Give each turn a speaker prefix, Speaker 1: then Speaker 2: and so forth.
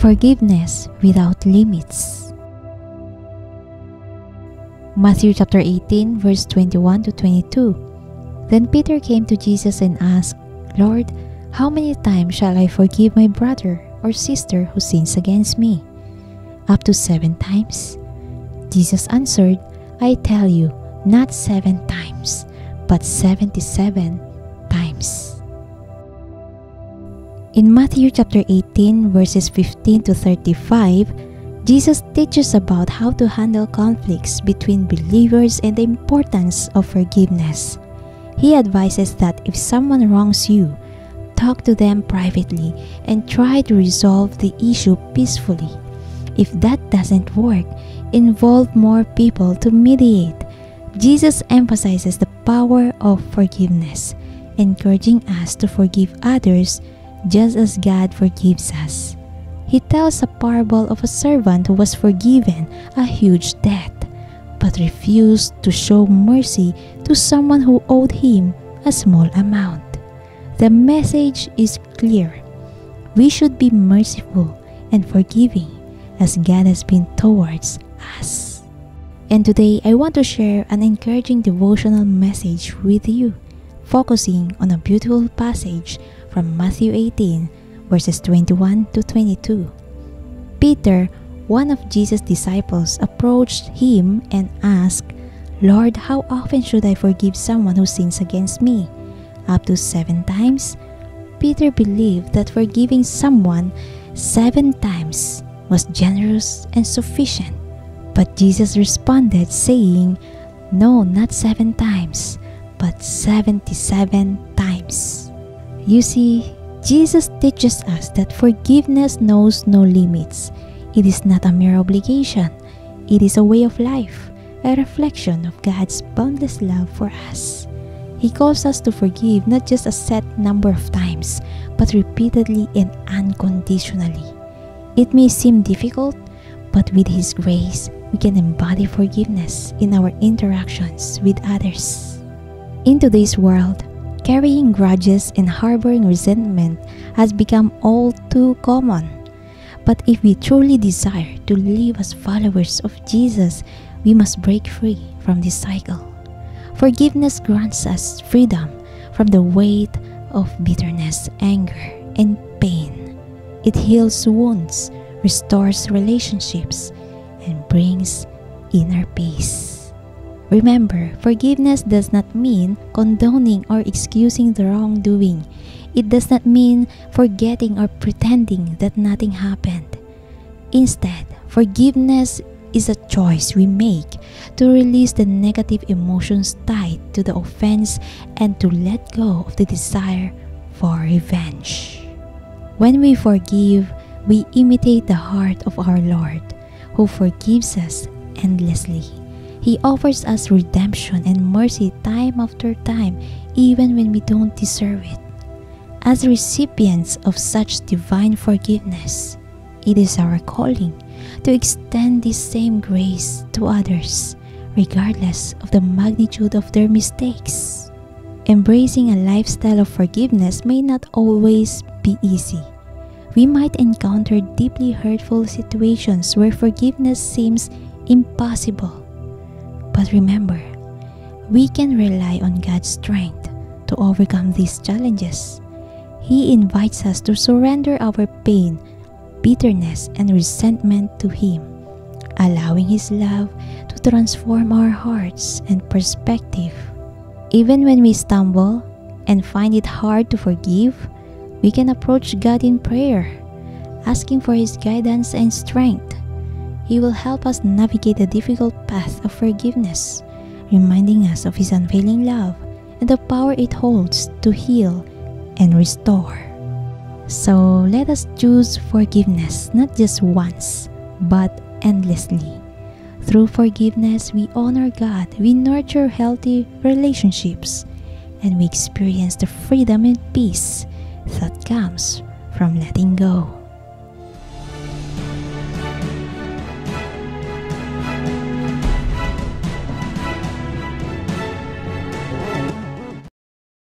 Speaker 1: Forgiveness without limits. Matthew chapter 18 verse 21 to 22. Then Peter came to Jesus and asked, "Lord, how many times shall I forgive my brother or sister who sins against me? Up to 7 times?" Jesus answered, "I tell you, not 7 times, but 77 times." In Matthew chapter 18 verses 15 to 35, Jesus teaches about how to handle conflicts between believers and the importance of forgiveness. He advises that if someone wrongs you, talk to them privately and try to resolve the issue peacefully. If that doesn't work, involve more people to mediate. Jesus emphasizes the power of forgiveness, encouraging us to forgive others just as God forgives us. He tells a parable of a servant who was forgiven a huge debt, but refused to show mercy to someone who owed him a small amount. The message is clear. We should be merciful and forgiving as God has been towards us. And today, I want to share an encouraging devotional message with you, focusing on a beautiful passage from Matthew 18, verses 21 to 22. Peter, one of Jesus' disciples, approached him and asked, "Lord, how often should I forgive someone who sins against me? Up to 7 times?" Peter believed that forgiving someone 7 times was generous and sufficient. But Jesus responded saying, "No, not 7 times, but 77 times. You see, Jesus teaches us that forgiveness knows no limits. It is not a mere obligation. It is a way of life, a reflection of God's boundless love for us. He calls us to forgive not just a set number of times, but repeatedly and unconditionally. It may seem difficult, but with His grace, we can embody forgiveness in our interactions with others. In today's world, carrying grudges and harboring resentment has become all too common. But if we truly desire to live as followers of Jesus, we must break free from this cycle. Forgiveness grants us freedom from the weight of bitterness, anger, and pain. It heals wounds, restores relationships, and brings inner peace. Remember, forgiveness does not mean condoning or excusing the wrongdoing. It does not mean forgetting or pretending that nothing happened. Instead, forgiveness is a choice we make to release the negative emotions tied to the offense and to let go of the desire for revenge. When we forgive, we imitate the heart of our Lord, who forgives us endlessly. He offers us redemption and mercy time after time, even when we don't deserve it. As recipients of such divine forgiveness, it is our calling to extend this same grace to others, regardless of the magnitude of their mistakes. Embracing a lifestyle of forgiveness may not always be easy. We might encounter deeply hurtful situations where forgiveness seems impossible. But remember, we can rely on God's strength to overcome these challenges. He invites us to surrender our pain, bitterness, and resentment to Him, allowing His love to transform our hearts and perspective. Even when we stumble and find it hard to forgive, we can approach God in prayer, asking for His guidance and strength. He will help us navigate the difficult path of forgiveness, reminding us of His unfailing love and the power it holds to heal and restore. So let us choose forgiveness not just once, but endlessly. Through forgiveness, we honor God, we nurture healthy relationships, and we experience the freedom and peace that comes from letting go.